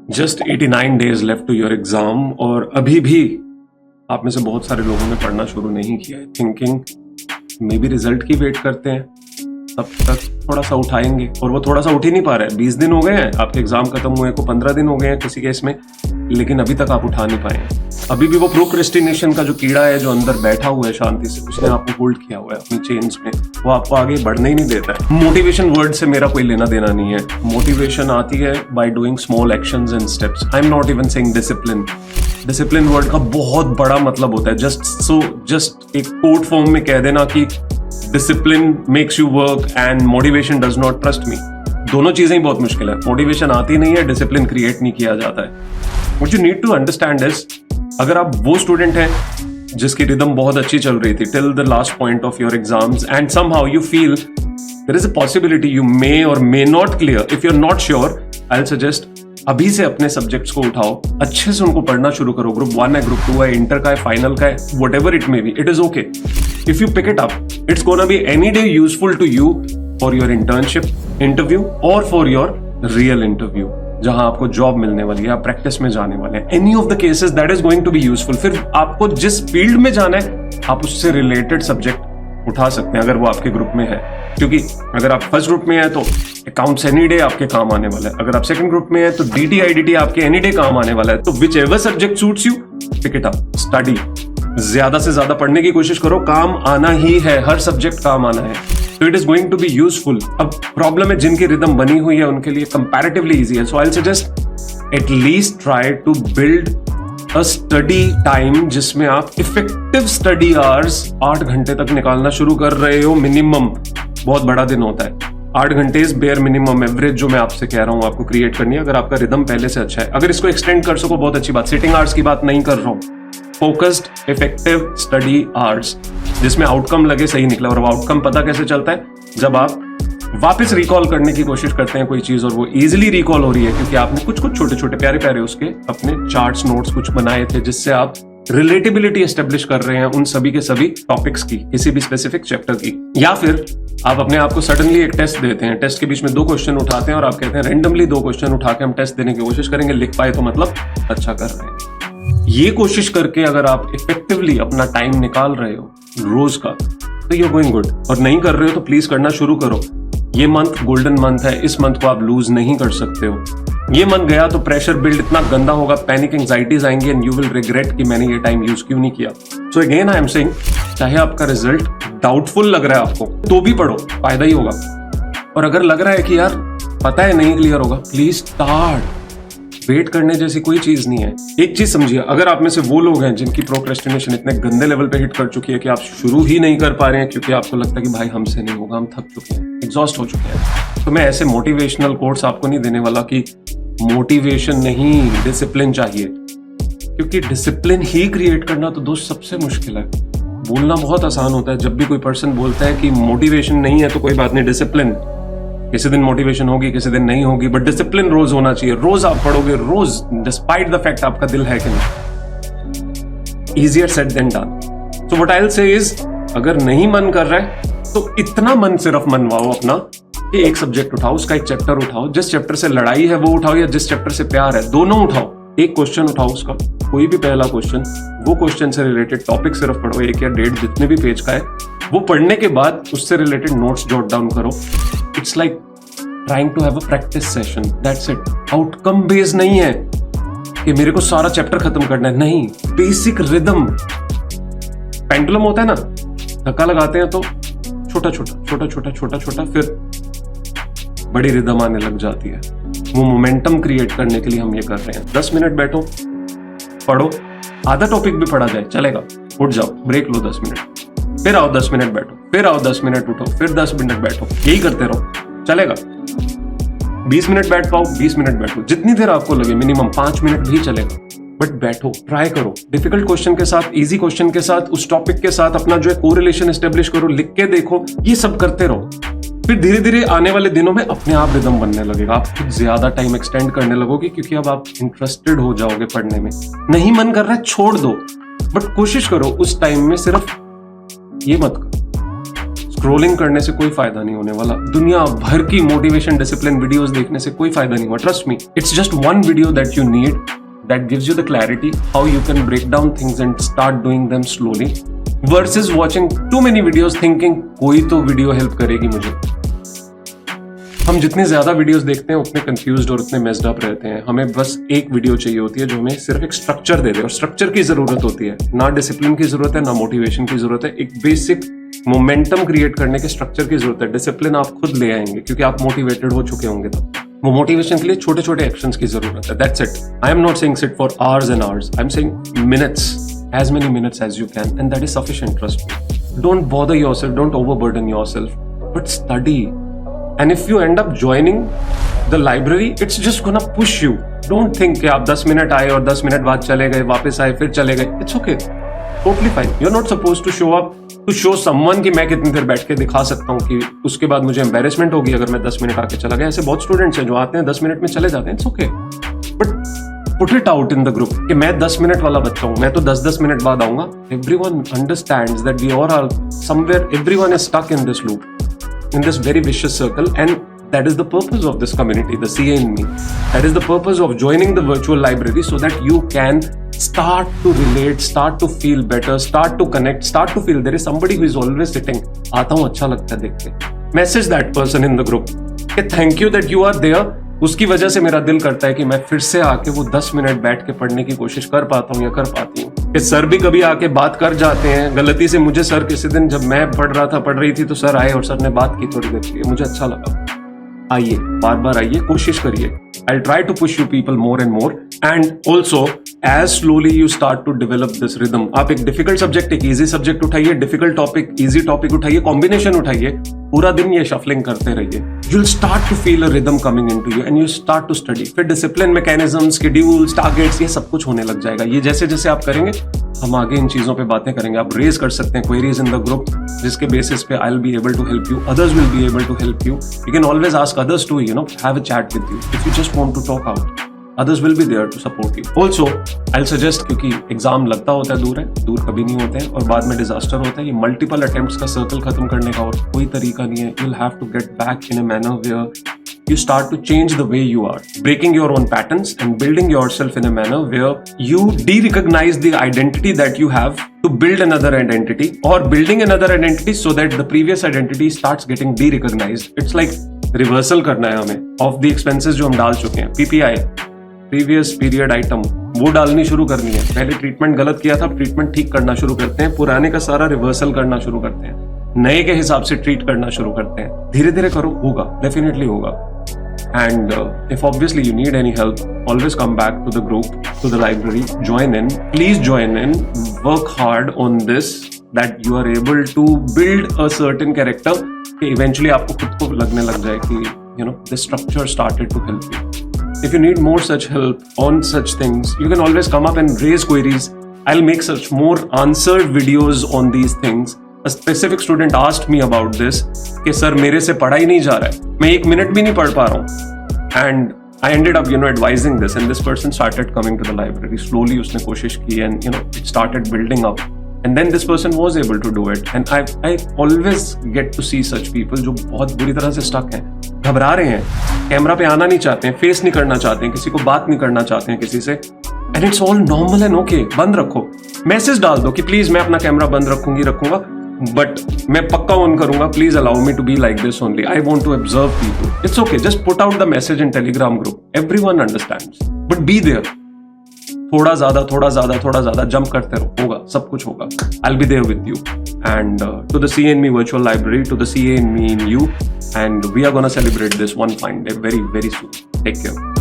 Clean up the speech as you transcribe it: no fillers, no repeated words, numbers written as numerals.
Just 89 days left to your exam और अभी भी आप में से बहुत सारे लोगों ने पढ़ना शुरू नहीं किया है, थिंकिंग मे बी रिजल्ट की वेट करते हैं, तब तक थोड़ा सा उठाएंगे और वो थोड़ा सा उठ ही नहीं पा रहा है। 20 दिन हो गए हैं आपके एग्जाम खत्म हुए को, 15 दिन हो गए हैं किसी केस में, लेकिन अभी तक आप उठा नहीं पाए हैं। अभी भी वो प्रोक्रेस्टिनेशन का जो कीड़ा है जो अंदर बैठा हुआ है शांति से, उसने आपको होल्ड किया हुआ है अपनी चेन्स में, वो आपको आगे बढ़ने ही नहीं देता है। मोटिवेशन वर्ड से मेरा कोई लेना देना नहीं है। मोटिवेशन आती है by doing small actions and steps. I am not even saying discipline. Discipline word का बहुत बड़ा मतलब होता है जस्ट एक कोड फॉर्म में कह देना कि discipline makes you work and motivation does not trust me. दोनों चीजें ही बहुत मुश्किल है। मोटिवेशन आती नहीं है, डिसिप्लिन क्रिएट नहीं किया जाता है। What you need to understand is, अगर आप वो स्टूडेंट हैं जिसकी रिदम बहुत अच्छी चल रही थी till the last point of your exams and somehow you feel there is a possibility you may or may not clear, if you are not sure, I will suggest अभी से अपने सब्जेक्ट्स को उठाओ, अच्छे से उनको पढ़ना शुरू करो। ग्रुप 1 है, ग्रुप 2 है, इंटर का है, फाइनल का है, whatever it may be, it is okay. If you pick it up, it's gonna be any day useful to you for your internship interview और फॉर योर रियल इंटरव्यू, जहां आपको job मिलने वाली है, आप प्रैक्टिस में जाने वाले हैं। Any of the cases that is going to be useful. फिर आपको जिस फील्ड में जाना है आप उससे रिलेटेड सब्जेक्ट उठा सकते हैं अगर वो आपके ग्रुप में है, क्योंकि अगर आप फर्स्ट ग्रुप में है तो अकाउंट्स एनी डे आपके काम आने वाला है। अगर आप सेकंड ग्रुप में है तो DT IDT आपके एनी डे काम आने वाला है। तो whichever subject suits you, pick it up, study, ज्यादा से ज्यादा पढ़ने की कोशिश करो। काम आना ही है, हर सब्जेक्ट काम आना है, तो it is going to be useful. अब प्रॉब्लम है जिनकी रिदम बनी हुई है उनके लिए कंपैरेटिवली इजी है। So I will suggest at least try to build a study time जिसमें आप इफेक्टिव स्टडी आवर्स 8 घंटे तक निकालना शुरू कर रहे हो मिनिमम। बहुत बड़ा दिन होता है, 8 घंटे इज बेयर मिनिमम एवरेज जो मैं आपसे कह रहा हूं आपको क्रिएट करनी है, अगर आपका रिदम पहले से अच्छा है। अगर इसको एक्सटेंड कर सको बहुत अच्छी बात। सिटिंग आवर्स की बात नहीं कर रहा हूं, फोकस्ड इफेक्टिव स्टडी आवर्स जिसमें आउटकम लगे सही निकला। और आउटकम पता कैसे चलता है, जब आप वापस रिकॉल करने की कोशिश करते हैं कोई चीज और वो इजीली रिकॉल हो रही है क्योंकि आपने कुछ छोटे छोटे प्यारे प्यारे उसके अपने चार्ट्स नोट्स कुछ बनाए थे जिससे आप रिलेटेबिलिटी एस्टेब्लिश कर रहे हैं उन सभी के सभी टॉपिक्स की, किसी भी स्पेसिफिक चैप्टर की। या फिर आप अपने आप को सडनली एक टेस्ट देते हैं, टेस्ट के बीच में 2 क्वेश्चन उठाते हैं और आप कहते हैं रेंडमली 2 क्वेश्चन उठा के हम टेस्ट देने की कोशिश करेंगे, लिख पाए तो मतलब अच्छा कर रहे हैं। ये कोशिश करके अगर आप इफेक्टिवली अपना टाइम निकाल रहे हो रोज का तो यू गोइंग गुड। और नहीं कर रहे हो तो प्लीज करना शुरू करो। ये मंथ गोल्डन मंथ है, इस मंथ को आप लूज नहीं कर सकते हो। ये मंथ गया तो प्रेशर बिल्ड इतना गंदा होगा, पैनिक एंजाइटीज आएंगी एंड यू विल रिग्रेट कि मैंने ये टाइम यूज क्यों नहीं किया। So again I am saying, चाहे आपका रिजल्ट डाउटफुल लग रहा है आपको तो भी पढ़ो, फायदा ही होगा। और अगर लग रहा है कि यार पता है नहीं क्लियर होगा, प्लीज स्टार्ट। वेट करने जैसी कोई चीज नहीं है। एक चीज समझिए, अगर आप में से वो लोग हैं जिनकी प्रोक्रेस्टिनेशन इतने गंदे लेवल पे हिट कर चुकी है कि आप शुरू ही नहीं कर पा रहे हैं क्योंकि आपको लगता है कि भाई हमसे नहीं होगा, हम थक चुके हैं, एग्जॉस्ट हो चुके हैं, तो मैं ऐसे मोटिवेशनल कोट्स आपको नहीं देने वाला कि मोटिवेशन नहीं डिसिप्लिन चाहिए, क्योंकि डिसिप्लिन ही क्रिएट करना तो दोस्त सबसे मुश्किल है। बोलना बहुत आसान होता है, जब भी कोई पर्सन बोलता है कि मोटिवेशन नहीं है तो कोई बात नहीं, डिसिप्लिन, किसी दिन मोटिवेशन होगी किसी दिन नहीं होगी, बट डिसिप्लिन रोज होना चाहिए। रोज आप पढ़ोगे, रोज, डिस्पाइट द फैक्ट आपका दिल है कि नहीं। Easier said than done. So what I will say is, अगर नहीं मन कर रहा है तो इतना मन सिर्फ मनवाओ अपना कि एक सब्जेक्ट उठाओ, उसका एक चैप्टर उठाओ, जिस चैप्टर से लड़ाई है वो उठाओ या जिस चैप्टर से प्यार है, दोनों उठाओ। एक क्वेश्चन उठाओ उसका, कोई भी पहला क्वेश्चन, वो क्वेश्चन से रिलेटेड टॉपिक सिर्फ पढ़ो, 1 या 1.5 जितने भी पेज का है। वो पढ़ने के बाद उससे रिलेटेड नोट्स जॉट डाउन करो। It's like trying to have a practice session, that's it. Outcome based नहीं है कि मेरे को सारा चैप्टर खत्म करना है, नहीं। बेसिक रिदम, पेंडुलम होता है ना, धक्का लगाते हैं तो छोटा छोटा फिर बड़ी रिदम आने लग जाती है। वो मोमेंटम क्रिएट करने के लिए हम ये कर रहे हैं। 10 मिनट बैठो, पढ़ो, आधा टॉपिक भी पढ़ा जाए चलेगा, उठ जाओ, ब्रेक लो 10 मिनट, फिर आओ 10 मिनट बैठो, फिर आओ 10 मिनट उठो, फिर 10 मिनट बैठो, यही करते रहो, चलेगा। 20 मिनट बैठ पाओ, 20 मिनट बैठो, जितनी देर आपको लगे, मिनिमम 5 मिनट भी चलेगा, बट बैठो, ट्राई करो। डिफिकल्ट क्वेश्चन के साथ, इजी क्वेश्चन के साथ, उस टॉपिक के साथ अपना जो है कोरिलेशन एस्टेब्लिश करो, लिख के देखो, ये सब करते रहो। फिर धीरे धीरे आने वाले दिनों में अपने आप रिदम बनने लगेगा, आप खुद ज्यादा टाइम एक्सटेंड करने लगोगे क्योंकि अब आप इंटरेस्टेड हो जाओगे पढ़ने में। नहीं मन कर रहा है छोड़ दो, बट कोशिश करो उस टाइम में सिर्फ ये मत करो स्क्रोलिंग करने से कोई फायदा नहीं होने वाला, दुनिया भर की मोटिवेशन डिसिप्लिन वीडियोस देखने से कोई फायदा नहीं हुआ, trust me. It's just one video that you need, that gives you the clarity how you can break down things and start doing them slowly versus watching too many videos thinking कोई तो video help करेगी मुझे। हम जितने ज्यादा videos देखते हैं उतने कंफ्यूज्ड और उतने मेस्ड अप रहते हैं। हमें बस एक वीडियो चाहिए होती है जो हमें सिर्फ एक स्ट्रक्चर दे दे, और स्ट्रक्चर की जरूरत होती है, ना डिसिप्लिन की जरूरत है, ना मोटिवेशन की जरूरत है। एक बेसिक मोमेंटम क्रिएट करने के स्ट्रक्चर की जरूरत है। डिसिप्लिन आप खुद ले आएंगे क्योंकि आप मोटिवेटेड हो चुके होंगे तब। वो मोटिवेशन के लिए छोटे छोटे एक्शंस की जरूरत है, that's it. I am not saying sit for hours and hours, I am saying minutes, as many minutes as you can, and that is sufficient, trust me. Don't bother yourself, don't overburden yourself, but study. And if you end up joining the library, it's just gonna push you. Don't think कि आप 10 minute आए और 10 minute बाद चले गए, वापस आए फिर चले गए। It's okay, totally fine. You're not supposed to show up to show someone कि मैं कितनी देर बैठ के दिखा सकता हूँ कि उसके बाद मुझे embarrassment होगी अगर मैं 10 मिनट आके चला गया। ऐसे बहुत स्टूडेंट्स हैं जो आते हैं 10 मिनट में चले जाते हैं। It's okay, but put it out in the group कि मैं 10 मिनट वाला बच्चा हूँ, मैं तो 10-10 मिनट बाद आऊंगा। Everyone understands that we all are somewhere, everyone is stuck in this loop, in this very vicious circle, and that is the purpose of this community, the CA in me. That is the purpose of joining the virtual library, so that you can start to relate, start to feel better, start to connect, start to feel there is somebody who is always sitting. आता हूँ, अच्छा लगता है देख के। Message that person in the group कि thank you that you are there. उसकी वजह से मेरा दिल करता है कि मैं फिर से आके वो 10 मिनट बैठ के पढ़ने की कोशिश कर पाता हूँ या कर पाती हूँ। कि सर भी कभी आके बात कर जाते हैं गलती से। मुझे सर किसी दिन जब मैं पढ़ रही थी तो सर आए और सर ने बात की थोड़ी देर के लिए, मुझे अच्छा लगा। आइए, बार बार आइए, कोशिश करिए। I'll try to push you people more and more, and also as slowly you start to develop this rhythm. आप एक difficult subject, एक easy subject उठाइए, difficult topic, easy topic उठाइए, combination उठाइए, पूरा दिन ये shuffling करते रहिए। You'll start to feel a rhythm coming into you, and you start to study. फिर discipline, mechanism, schedules, targets, ये सब कुछ होने लग जाएगा। ये जैसे जैसे आप करेंगे, हम आगे इन चीजों पे बातें करेंगे। आप रेज कर सकते हैं queries in the group, जिसके बेसिस पे I'll be able to help you. Others will be able to help you. You can always ask others to, have a chat with you. If you just want to talk out, others will be there to support you. Also, I'll suggest, क्योंकि exam लगता होता है, दूर कभी नहीं होते हैं और बाद में डिजास्टर होता है। ये मल्टीपल अटेम्प्ट्स का सर्कल खत्म करने का और कोई तरीका नहीं है। You'll have to get back in a manner where you start to change the way you are, breaking your own patterns and building yourself in a manner where you de-recognize the identity that you have to build another identity, or building another identity so that the previous identity starts getting de-recognized. It's like reversal करना है हमें of the expenses जो हम डाल चुके हैं। PPI, previous period item, वो डालनी शुरू करनी है। पहले ट्रीटमेंट गलत किया था, ट्रीटमेंट ठीक करना शुरू करते हैं। पुराने का सारा रिवर्सल करना शुरू करते हैं, नए के हिसाब से ट्रीट करना शुरू करते हैं। धीरे धीरे करो, होगा, डेफिनेटली होगा। And if obviously you need any help, always come back to the group, to the library, join in. Please join in, work hard on this, that you are able to build a certain character कि eventually आपको खुद को लगने लग जाए कि this structure started to help you. If you need more such help on such things, you can always come up and raise queries. I'll make such more answered videos on these things. A specific student asked me about this कि sir मेरे से पढ़ा ही नहीं जा रहा है, मैं 1 minute भी नहीं पढ़ पा रहा हूँ। And I ended up advising this, and this person started coming to the library. Slowly उसने कोशिश की, and it started building up. And then this person was able to do it. And I always get to see such people जो बहुत बुरी तरह से stuck हैं, घबरा रहे हैं, कैमरा पे आना नहीं चाहते हैं, फेस नहीं करना चाहते हैं, किसी को बात नहीं करना चाहते हैं किसी से। And it's all normal and okay. बंद रखो, मैसेज डाल दो कि प्लीज मैं अपना कैमरा बंद रखूंगा, बट मैं पक्का ऑन करूंगा, please allow me to be like this only, I want to observe people. It's okay, just put out the message in Telegram group, everyone understands, but be there. थोड़ा ज्यादा jump करते रहो, होगा, सब कुछ होगा। I'll be there with you, and to the CA in me virtual library, to the CA in me in you, and we are gonna celebrate this one fine day very, very soon. Take care.